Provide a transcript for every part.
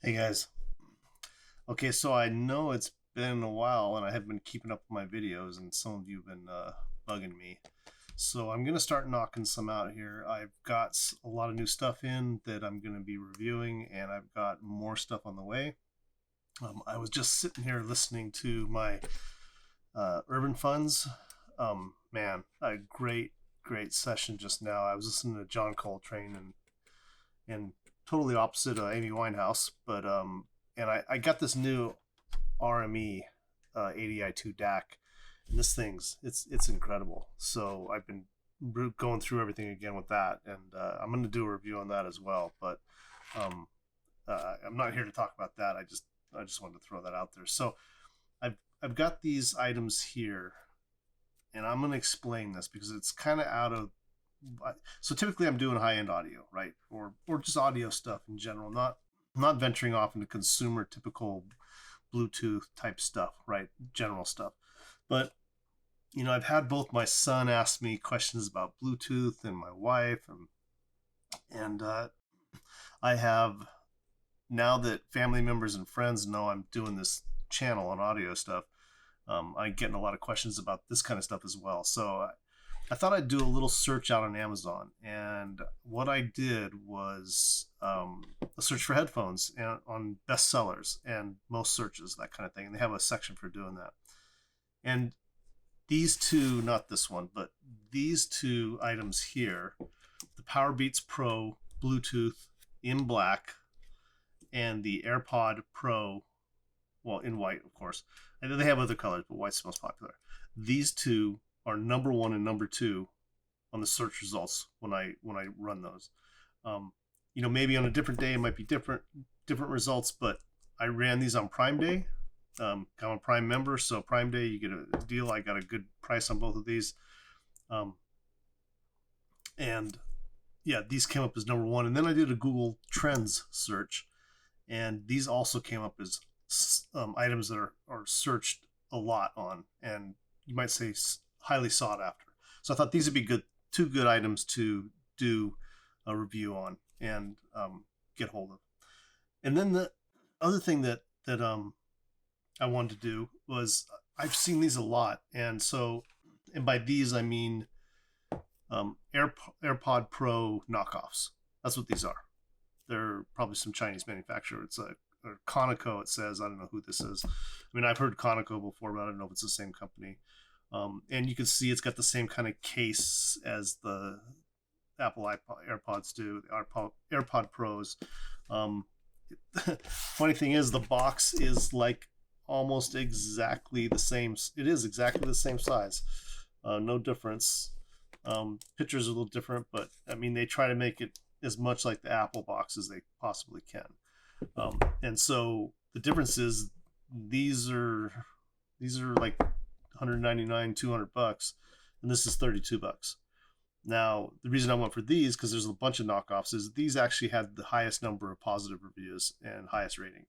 Hey guys. Okay, so I know it's been a while and I have been keeping up with my videos and some of you have been bugging me. So I'm going to start knocking some out here. I've got a lot of new stuff in that I'm going to be reviewing, and I've got more stuff on the way. I was just sitting here listening to my Urban Funds. Man, a great session just now. I was listening to John Coltrane and totally opposite Amy Winehouse, but and I got this new RME 80i2 DAC, and this thing's it's incredible. So I've been going through everything again with that, and I'm going to do a review on that as well. But um, I'm not here to talk about that. I just wanted to throw that out there. So I've got these items here, and I'm going to explain this because it's kind of out of. So typically I'm doing high end audio, right, or just audio stuff in general, not venturing off into consumer typical Bluetooth type stuff, right, general stuff. But I've had both my son ask me questions about Bluetooth and my wife, and I have, now that family members and friends know I'm doing this channel on audio stuff. I'm getting a lot of questions about this kind of stuff as well. So I thought I'd do a little search out on Amazon, and what I did was a search for headphones and on bestsellers and most searches, that kind of thing. And they have a section for doing that. And these two, not this one, but these two items here, the PowerBeats Pro Bluetooth in black and the AirPod Pro, well, in white, of course. I know they have other colors, but white's the most popular. These two are number one and number two on the search results when I run those. Maybe on a different day it might be different results, but I ran these on Prime Day. I'm a Prime member, so Prime Day you get a deal. I got a good price on both of these, and yeah, these came up as number one. And then I did a Google Trends search, and these also came up as items that are searched a lot on, and you might say highly sought after. So I thought these would be two good items to do a review on and get hold of. And then the other thing that I wanted to do was, I've seen these a lot, and by these I mean AirPod Pro knockoffs. That's what these are. They're probably some Chinese manufacturer. It's a Conico, it says. I don't know who this is. I mean, I've heard Conico before, but I don't know if it's the same company. And you can see it's got the same kind of case as the Apple AirPods do, the AirPod Pros. Funny thing is, the box is like almost exactly the same. It is exactly the same size. No difference. Pictures are a little different, but I mean, they try to make it as much like the Apple box as they possibly can. And so the difference is these are like 199, $200, and this is $32. Now, the reason I went for these, because there's a bunch of knockoffs, is these actually had the highest number of positive reviews and highest rating.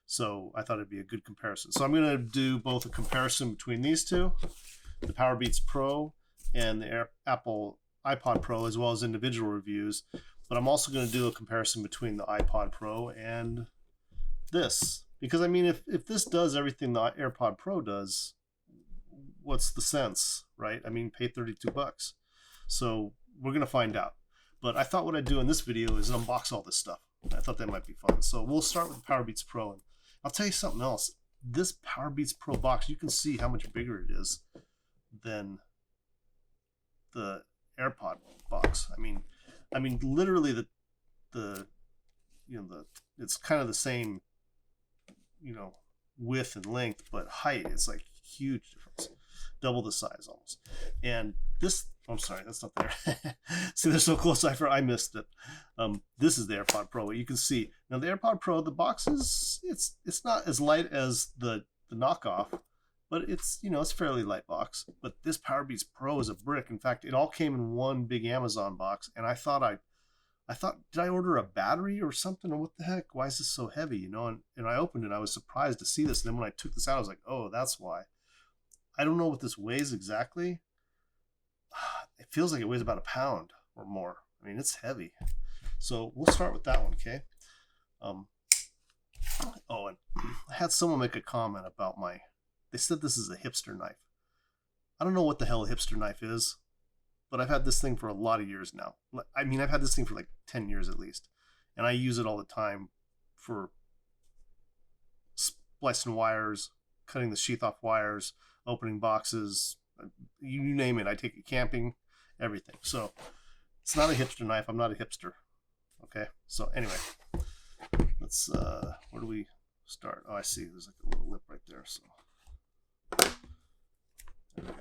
So I thought it'd be a good comparison. So I'm going to do both a comparison between these two, the PowerBeats Pro and the Apple iPod Pro, as well as individual reviews. But I'm also going to do a comparison between the iPod Pro and this. Because, I mean, if this does everything the AirPod Pro does, what's the sense, right? I mean, pay $32. So we're going to find out. But I thought what I'd do in this video is unbox all this stuff. I thought that might be fun. So we'll start with the PowerBeats Pro. And I'll tell you something else. This PowerBeats Pro box, you can see how much bigger it is than the AirPod box. I mean, literally the it's kind of the same, width and length, but height, it's like huge difference, double the size almost. And this, I'm sorry, that's not there. See, they're so close. I missed it. This is the AirPod Pro. You can see now the AirPod Pro. The box is it's not as light as the knockoff, but it's it's a fairly light box. But this PowerBeats Pro is a brick. In fact, it all came in one big Amazon box, and I thought, did I order a battery or something? Or what the heck? Why is this so heavy? And I opened it. I was surprised to see this. And then when I took this out, I was like, oh, that's why. I don't know what this weighs exactly. It feels like it weighs about a pound or more. I mean, it's heavy. So we'll start with that one, okay? Oh, and I had someone make a comment about they said this is a hipster knife. I don't know what the hell a hipster knife is, but I've had this thing for a lot of years now. I mean, I've had this thing for like 10 years at least, and I use it all the time for splicing wires, cutting the sheath off wires, opening boxes, you name it. I take it camping, everything. So it's not a hipster knife. I'm not a hipster. Okay. So anyway, let's, where do we start? Oh, I see. There's like a little lip right there. So there we go.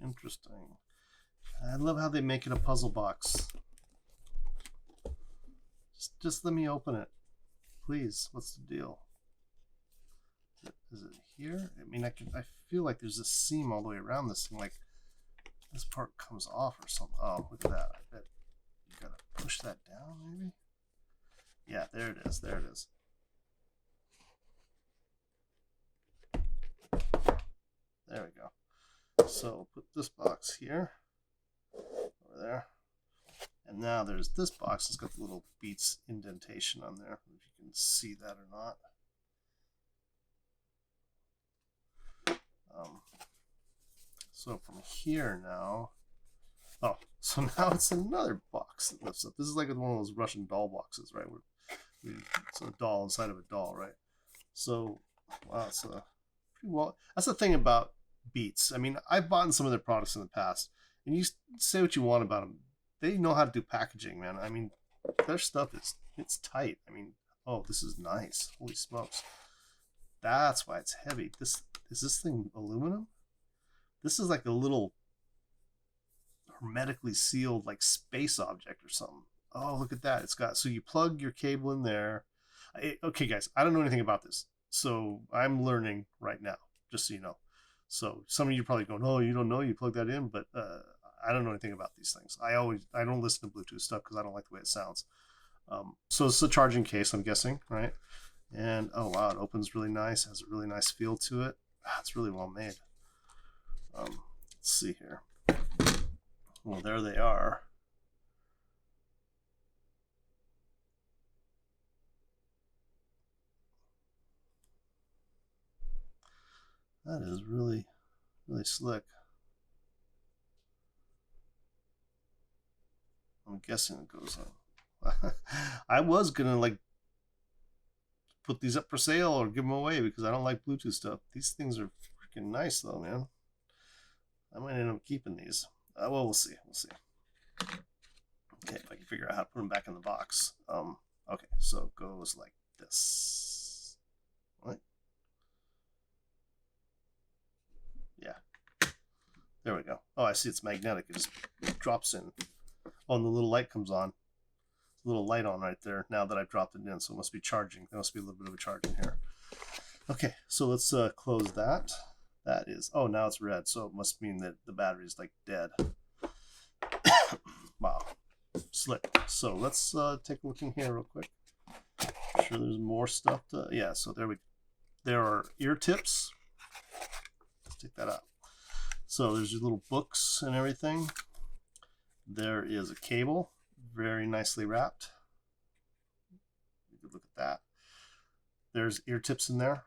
Interesting. I love how they make it a puzzle box. Just let me open it, please. What's the deal? Is it here? I mean, I feel like there's a seam all the way around this thing. Like this part comes off or something. Oh, look at that. I bet you gotta push that down, maybe. Yeah, there it is. There it is. There we go. So put this box here, over there, and now there's this box. It's got the little Beats indentation on there. If you can see that or not. So from here now, oh, so now it's another box that lifts up. This is like one of those Russian doll boxes, right? It's a doll inside of a doll, right? So, wow, it's a pretty well. That's the thing about Beats. I mean, I've bought some of their products in the past, and you say what you want about them. They know how to do packaging, man. I mean, their stuff it's tight. I mean, oh, this is nice. Holy smokes. That's why it's heavy. Is this thing aluminum? This is like a little hermetically sealed like space object or something. Oh, look at that. It's got, so you plug your cable in there. Okay, guys, I don't know anything about this. So I'm learning right now, just so you know. So some of you are probably going, oh, you don't know, you plug that in, but I don't know anything about these things. I don't listen to Bluetooth stuff because I don't like the way it sounds. So it's a charging case, I'm guessing, right? And oh wow, it opens really nice, has a really nice feel to it. It's really well made. Let's see here. Well, there they are. That is really, really slick. I'm guessing it goes on. I was gonna like put these up for sale or give them away because I don't like Bluetooth stuff. These things are freaking nice though, man. I might end up keeping these. Well, we'll see. We'll see. Okay, if I can figure out how to put them back in the box. Okay, so it goes like this. What? Yeah. There we go. Oh, I see it's magnetic. It just drops in. Oh, and the little light comes on. Little light on right there now that I've dropped it in, so it must be charging. There must be a little bit of a charge in here. Okay, so let's close that. That is, oh, now it's red, so it must mean that the battery is like dead. Wow, slick. So let's take a look in here real quick. I'm sure there's more stuff to, yeah, so there are ear tips. Let's take that out. So there's your little books and everything. There is a cable, very nicely wrapped. You could look at that. There's ear tips in there.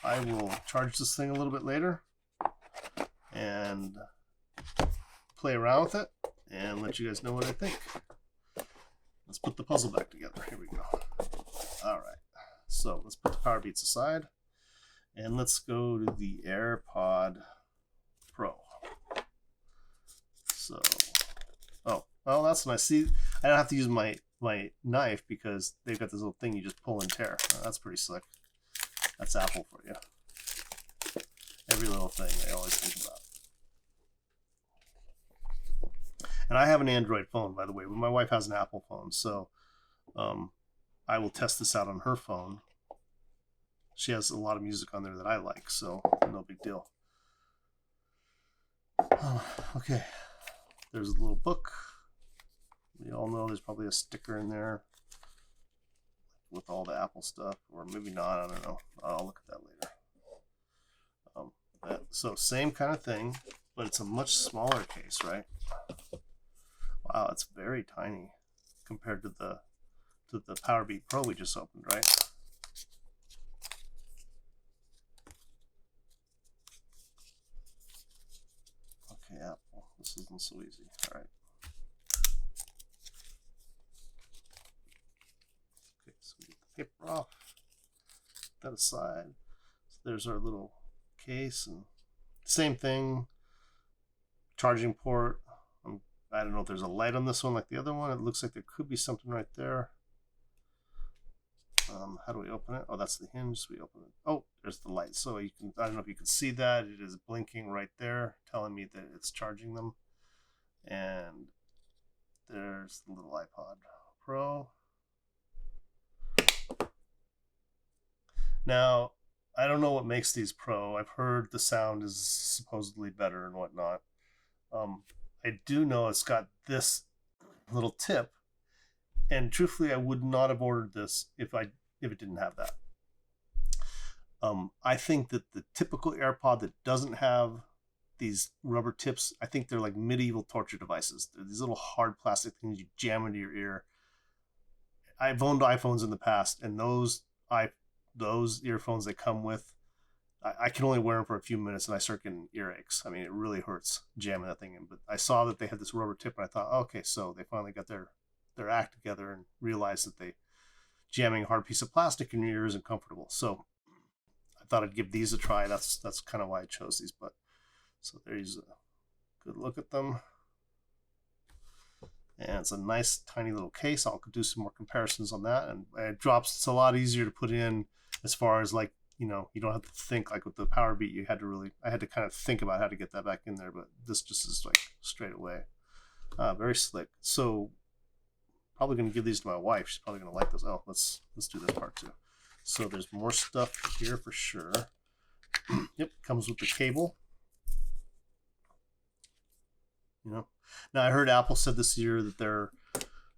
I will charge this thing a little bit later and play around with it and let you guys know what I think. Let's put the puzzle back together. Here we go. All right. So let's put the PowerBeats aside and let's go to the AirPod Pro. So, oh, well, that's nice. See, I don't have to use my knife because they've got this little thing you just pull and tear. That's pretty slick. That's Apple for you. Every little thing I always think about. And I have an Android phone, by the way, but my wife has an Apple phone, so I will test this out on her phone. She has a lot of music on there that I like, so no big deal. Okay, there's a little book. We all know there's probably a sticker in there with all the Apple stuff, or maybe not, I don't know. I'll look at that later. So same kind of thing, but it's a much smaller case, right? Wow, it's very tiny compared to the PowerBeats Pro we just opened, right? Okay, Apple, this isn't so easy. All right. Okay, so we get the paper off, put that aside. So there's our little case, and same thing, charging port. I don't know if there's a light on this one like the other one. It looks like there could be something right there. How do we open it? Oh, that's the hinge. So we open it. Oh, there's the light. So you can, I don't know if you can see that. It is blinking right there, telling me that it's charging them. And there's the little iPod Pro. Now, I don't know what makes these Pro. I've heard the sound is supposedly better and whatnot. I do know it's got this little tip, and truthfully, I would not have ordered this if it didn't have that. I think that the typical AirPod that doesn't have these rubber tips, I think they're like medieval torture devices. They're these little hard plastic things you jam into your ear. I've owned iPhones in the past, and those earphones that come with, I can only wear them for a few minutes and I start getting earaches. I mean, it really hurts jamming that thing in. But I saw that they had this rubber tip, and I thought, okay, so they finally got their act together and realized that jamming a hard piece of plastic in your ear isn't comfortable. So I thought I'd give these a try. That's kind of why I chose these. But so there's a good look at them. And it's a nice tiny little case. I'll do some more comparisons on that. And it drops. It's a lot easier to put in as far as like, you don't have to think like with the PowerBeats. I had to kind of think about how to get that back in there, but this just is like straight away. Very slick. So probably going to give these to my wife. She's probably going to like those. Oh, let's do this part too. So there's more stuff here for sure. Yep, comes with the cable. Now I heard Apple said this year that they're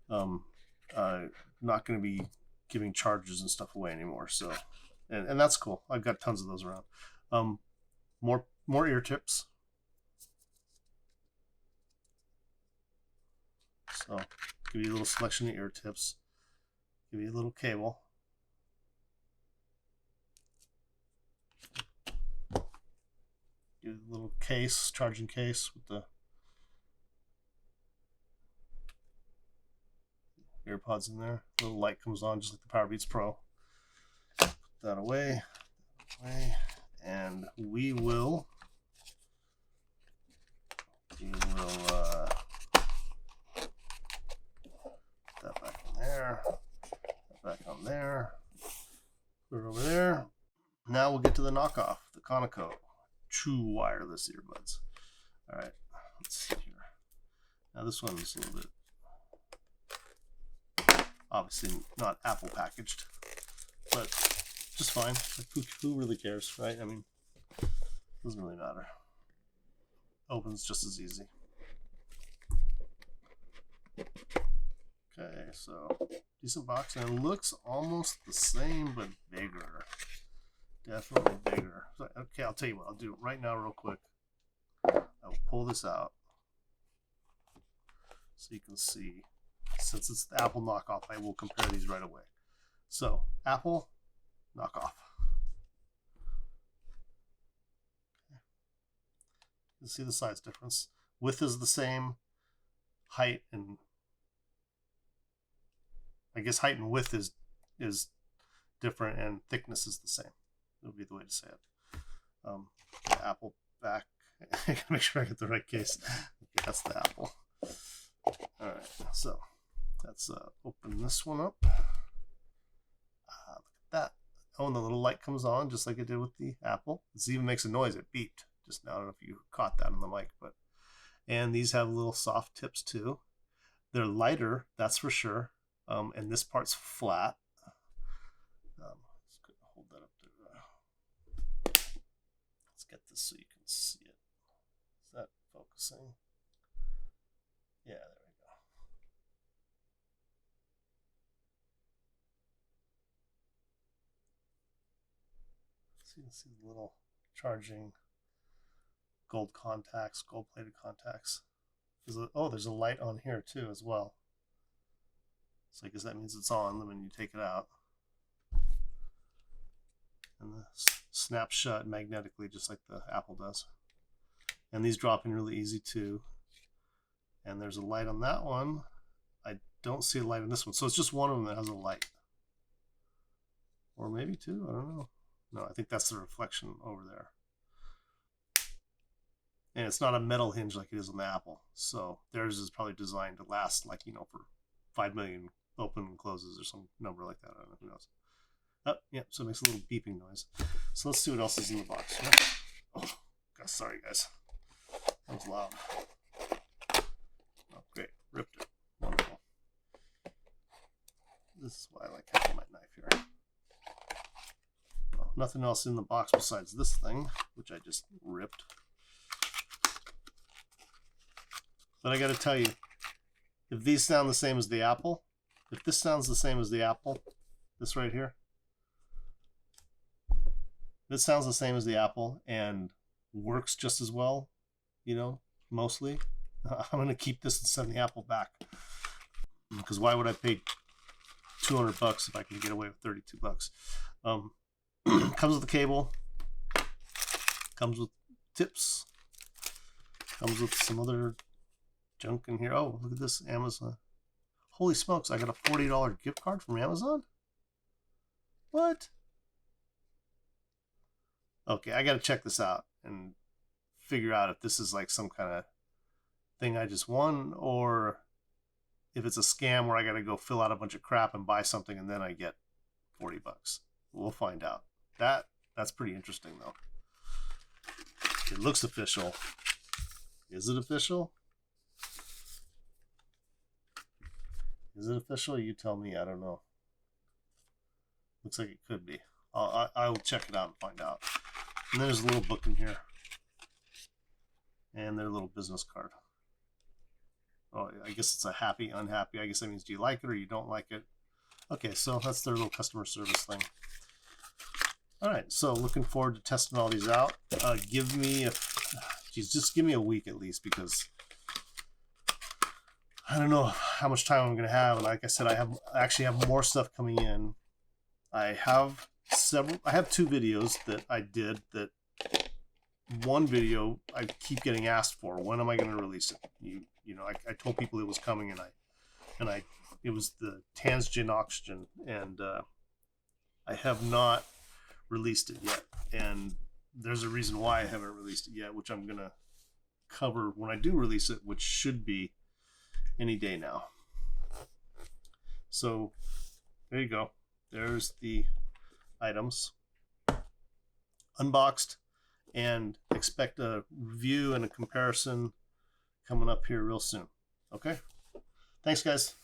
not going to be giving chargers and stuff away anymore. So, and that's cool. I've got tons of those around. More ear tips. So give you a little selection of ear tips. Give you a little cable. Give you a little case, charging case with the AirPods in there. A little light comes on just like the PowerBeats Pro. Put that away. And we will put that back in there, back on there, put it over there. Now we'll get to the knockoff, the Conico true wireless earbuds. All right, let's see here. Now this one's a little bit obviously not Apple packaged, but just fine. Like who really cares, right? I mean, doesn't really matter. Opens just as easy. Okay, so decent box, and it looks almost the same but bigger. Definitely bigger. Okay, I'll tell you what I'll do right now real quick. I'll pull this out so you can see. Since it's the Apple knockoff, I will compare these right away. So, Apple knockoff. You can see the size difference. Width is the same. Height and I guess height and width is different, and thickness is the same. That would be the way to say it. The Apple back. I gotta make sure I get the right case. Okay, that's the Apple. All right, so let's open this one up. Look at that. Oh, and the little light comes on just like it did with the Apple. This even makes a noise. It beeped just now. I don't know if you caught that on the mic, but and these have little soft tips too. They're lighter, that's for sure. And this part's flat. Let's hold that up there. Let's get this so you can see it. Is that focusing? Yeah, there we go. you can see the little charging gold contacts, gold-plated contacts. There's a light on here too as well. So I guess that means it's on when you take it out. And the snaps shut magnetically, just like the Apple does. And these drop in really easy too. And there's a light on that one. I don't see a light on this one. So it's just one of them that has a light. Or maybe two, I don't know. No, I think that's the reflection over there. And it's not a metal hinge like it is on the Apple. So theirs is probably designed to last, like, you know, for 5 million open and closes or some number like that. I don't know, who knows. Oh, yeah, so it makes a little beeping noise. So let's see what else is in the box. Oh, God, sorry, guys. That was loud. Oh, great. Ripped it. Wonderful. This is why I like having my knife here. Oh, nothing else in the box besides this thing, which I just ripped. But I got to tell you, if these sound the same as the Apple, if this sounds the same as the Apple, this right here, this sounds the same as the Apple and works just as well, you know, mostly, I'm going to keep this and send the Apple back. Because why would I pay $200 if I can get away with $32? Comes with a cable, comes with tips, comes with some other junk in here. Oh, look at this, Amazon. Holy smokes, I got a $40 gift card from Amazon? What? Okay, I got to check this out and figure out if this is like some kind of thing I just won, or if it's a scam where I got to go fill out a bunch of crap and buy something and then I get $40. We'll find out. That's pretty interesting though. It looks official. Is it official? Is it official? You tell me. I don't know. Looks like it could be. I'll check it out and find out. And there's a little book in here. And their little business card. Oh, I guess it's a happy, unhappy. I guess that means do you like it or you don't like it. Okay, so that's their little customer service thing. All right, so looking forward to testing all these out. Give me just give me a week at least, because I don't know how much time I'm gonna have. And like I said, I actually have more stuff coming in. I have 2 videos that I did that one video I keep getting asked for. When am I going to release it? You know, I told people it was coming, and it was the Transgen Oxygen, and I have not released it yet. And there's a reason why I haven't released it yet, which I'm going to cover when I do release it, which should be any day now. So there you go. There's the items unboxed, and expect a review and a comparison coming up here real soon. Okay? Thanks, guys.